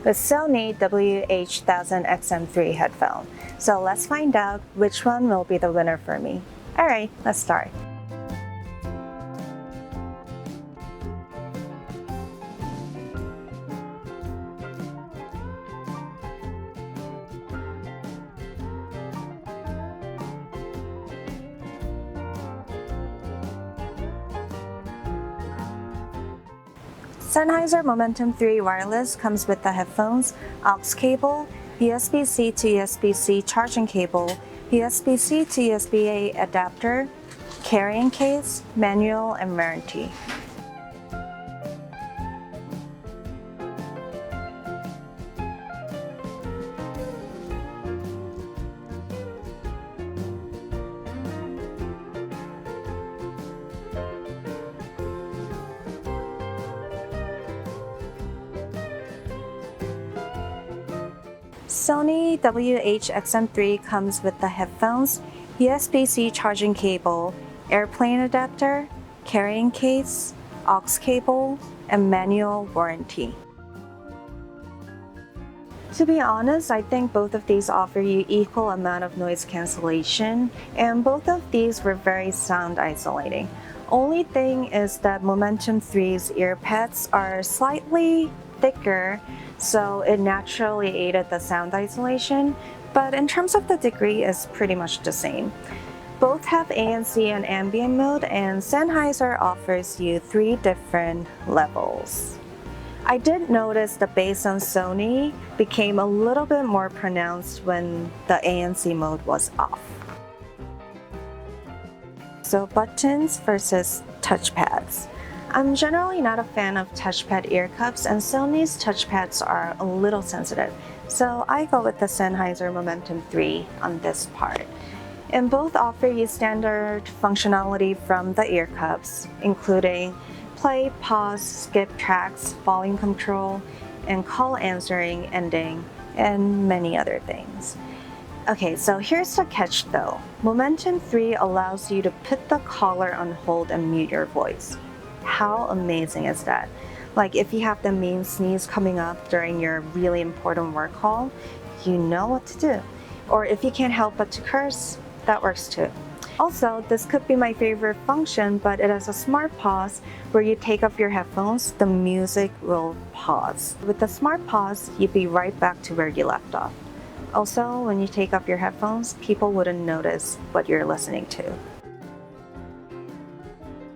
with Sony WH-1000XM3 headphone. So let's find out which one will be the winner for me. Alright, let's start. Sennheiser Momentum 3 wireless comes with the headphones, aux cable, USB-C to USB-C charging cable, USB-C to USB-A adapter, carrying case, manual, and warranty. Sony WH-XM3 comes with the headphones, USB-C charging cable, airplane adapter, carrying case, aux cable, and manual warranty. To be honest, I think both of these offer you equal amount of noise cancellation, and both of these were very sound isolating. Only thing is that Momentum 3's ear pads are slightly thicker, so it naturally aided the sound isolation, but in terms of the degree, it's pretty much the same. Both have ANC and ambient mode, and Sennheiser offers you 3 different levels. I did notice the bass on Sony became a little bit more pronounced when the ANC mode was off. So buttons versus touchpads. I'm generally not a fan of touchpad ear cups, and Sony's touchpads are a little sensitive, so I go with the Sennheiser Momentum 3 on this part. And both offer you standard functionality from the ear cups, including play, pause, skip tracks, volume control, and call answering, ending, and many other things. Okay, so here's the catch though. Momentum 3 allows you to put the collar on hold and mute your voice. How amazing is that? Like if you have the mean sneeze coming up during your really important work call, you know what to do. Or if you can't help but to curse, that works too. Also, this could be my favorite function, but it has a smart pause where you take off your headphones, the music will pause. With the smart pause, you'd be right back to where you left off. Also, when you take off your headphones, people wouldn't notice what you're listening to.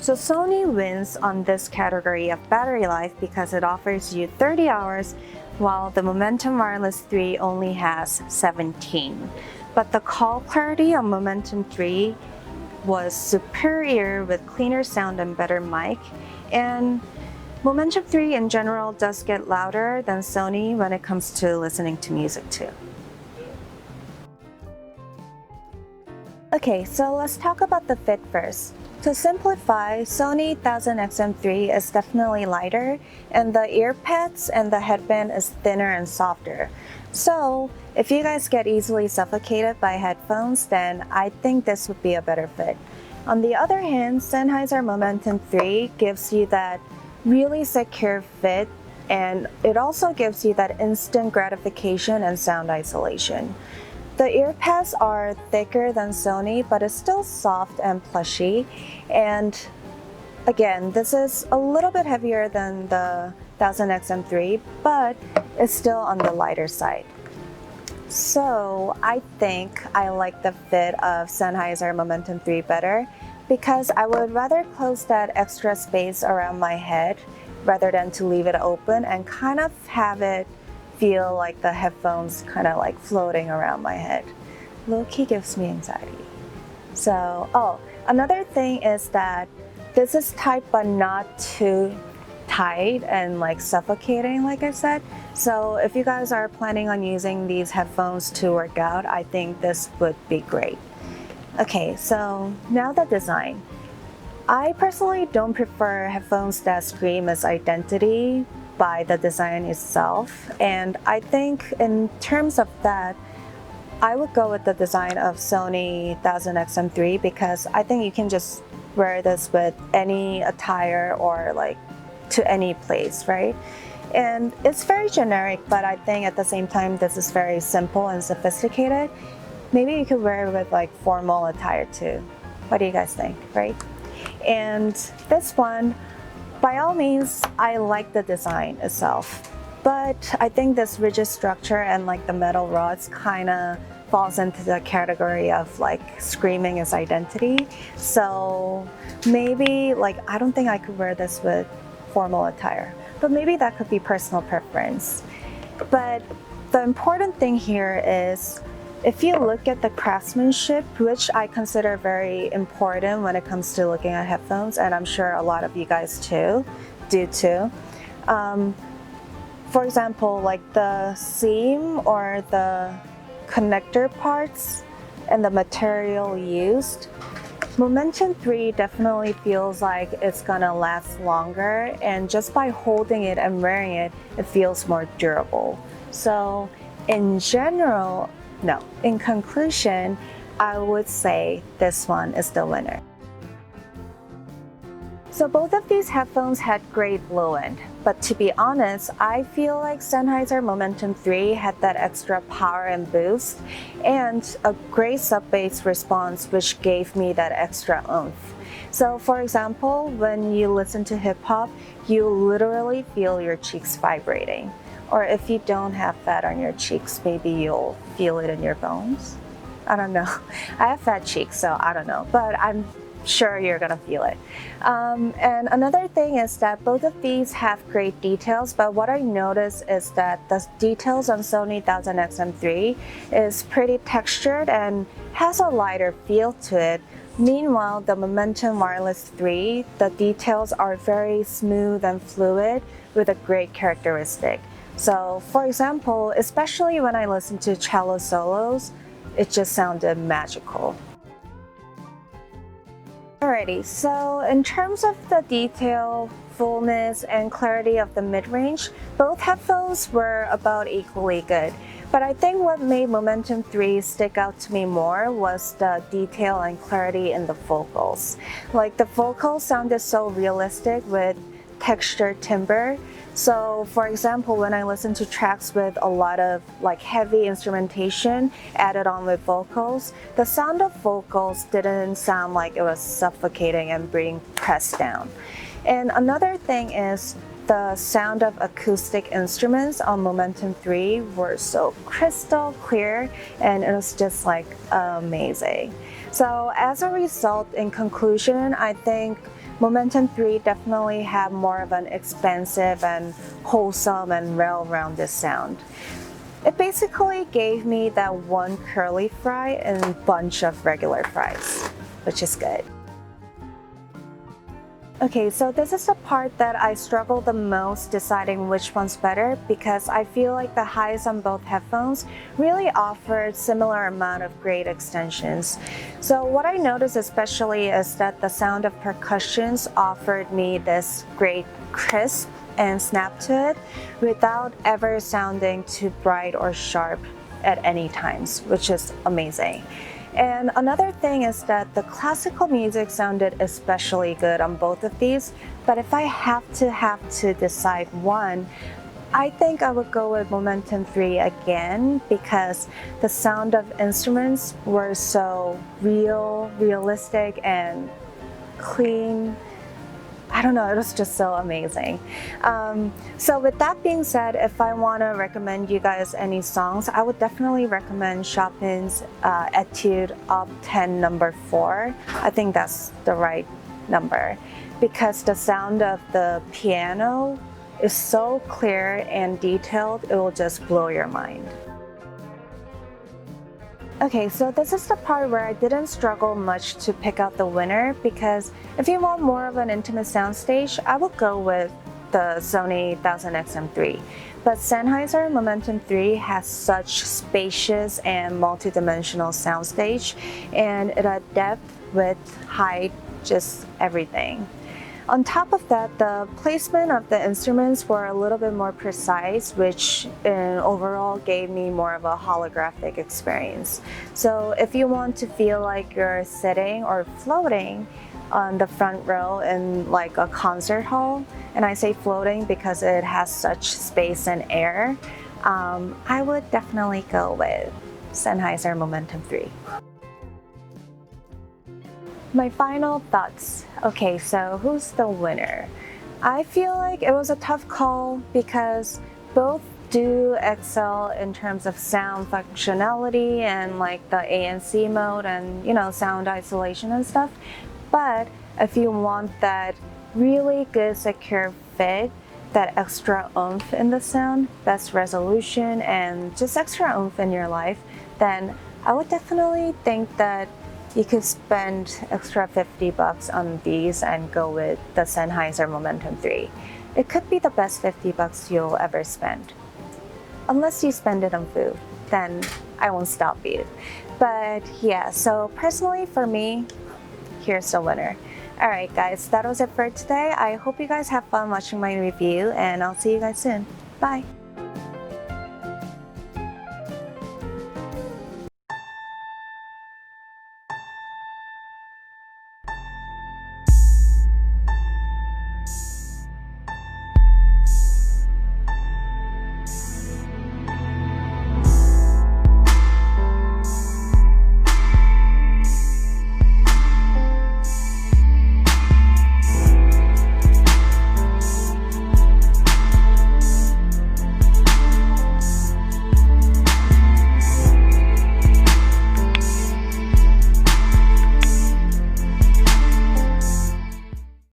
So Sony wins on this category of battery life because it offers you 30 hours, while the Momentum Wireless 3 only has 17. But the call clarity on Momentum 3 was superior with cleaner sound and better mic, and Momentum 3 in general does get louder than Sony when it comes to listening to music too. Okay, so let's talk about the fit first. To simplify, Sony 1000XM3 is definitely lighter, and the ear pads and the headband is thinner and softer. So if you guys get easily suffocated by headphones, then I think this would be a better fit. On the other hand, Sennheiser Momentum 3 gives you that really secure fit, and it also gives you that instant gratification and sound isolation. The ear pads are thicker than Sony, but it's still soft and plushy. And again, this is a little bit heavier than the 1000XM3, but it's still on the lighter side. So I think I like the fit of Sennheiser Momentum 3 better because I would rather close that extra space around my head rather than to leave it open and kind of have it feel like the headphones kind of like floating around my head. Low-key gives me anxiety. So, another thing is that this is tight but not too tight and like suffocating, like I said. So if you guys are planning on using these headphones to work out, I think this would be great. Okay, so now the design. I personally don't prefer headphones that scream as identity by the design itself, and I think in terms of that, I would go with the design of Sony 1000XM3 because I think you can just wear this with any attire or like to any place, right? And it's very generic, but I think at the same time this is very simple and sophisticated. Maybe you could wear it with like formal attire too. What do you guys think, right? And this one, by all means, I like the design itself, but I think this rigid structure and like the metal rods kind of falls into the category of like screaming its identity. So maybe like, I don't think I could wear this with formal attire, but maybe that could be personal preference. But the important thing here is, if you look at the craftsmanship, which I consider very important when it comes to looking at headphones, and I'm sure a lot of you guys too do too. For example, like the seam or the connector parts and the material used, Momentum 3 definitely feels like it's gonna last longer, and just by holding it and wearing it, it feels more durable. So in general, no. In conclusion, I would say this one is the winner. So both of these headphones had great low end, but to be honest, I feel like Sennheiser Momentum 3 had that extra power and boost, and a great sub-bass response which gave me that extra oomph. So for example, when you listen to hip hop, you literally feel your cheeks vibrating. Or if you don't have fat on your cheeks, maybe you'll feel it in your bones. I don't know. I have fat cheeks, so I don't know, but I'm sure you're gonna feel it. And another thing is that both of these have great details, but what I noticed is that the details on Sony 1000XM3 is pretty textured and has a lighter feel to it. Meanwhile, the Momentum Wireless 3, the details are very smooth and fluid with a great characteristic. So for example, especially when I listen to cello solos, it just sounded magical. Alrighty, so in terms of the detail, fullness, and clarity of the mid-range, both headphones were about equally good. But I think what made Momentum 3 stick out to me more was the detail and clarity in the vocals. Like the vocals sounded so realistic with textured timbre. So for example, when I listen to tracks with a lot of like heavy instrumentation added on with vocals, the sound of vocals didn't sound like it was suffocating and being pressed down. And another thing is the sound of acoustic instruments on Momentum 3 were so crystal clear, and it was just like amazing. So as a result, in conclusion, I think Momentum 3 definitely had more of an expansive and wholesome and well-rounded sound. It basically gave me that one curly fry and a bunch of regular fries, which is good. Okay, so this is the part that I struggle the most deciding which one's better, because I feel like the highs on both headphones really offered similar amount of great extensions. So what I noticed especially is that the sound of percussions offered me this great crisp and snap to it without ever sounding too bright or sharp at any times, which is amazing. And another thing is that the classical music sounded especially good on both of these, but if I have to decide one, I think I would go with Momentum 3 again, because the sound of instruments were so realistic and clean. I don't know, it was just so amazing. So with that being said, if I want to recommend you guys any songs, I would definitely recommend Chopin's Etude Op. 10 No. 4. I think that's the right number, because the sound of the piano is so clear and detailed, it will just blow your mind. Okay, so this is the part where I didn't struggle much to pick out the winner, because if you want more of an intimate soundstage, I would go with the Sony 1000XM3. But Sennheiser Momentum 3 has such spacious and multi-dimensional soundstage, and it had depth, width, height, just everything. On top of that, the placement of the instruments were a little bit more precise, which overall gave me more of a holographic experience. So if you want to feel like you're sitting or floating, on the front row in like a concert hall, and I say floating because it has such space and air, I would definitely go with Sennheiser Momentum 3. My final thoughts. Okay, so who's the winner? I feel like it was a tough call because both do excel in terms of sound functionality and like the ANC mode and sound isolation and stuff. But if you want that really good secure fit, that extra oomph in the sound, best resolution, and just extra oomph in your life, then I would definitely think that you could spend extra $50 on these and go with the Sennheiser Momentum 3. It could be the best $50 you'll ever spend. Unless you spend it on food, then I won't stop you. But yeah, so personally for me, here's the winner. Alright guys, that was it for today. I hope you guys have fun watching my review, and I'll see you guys soon. Bye!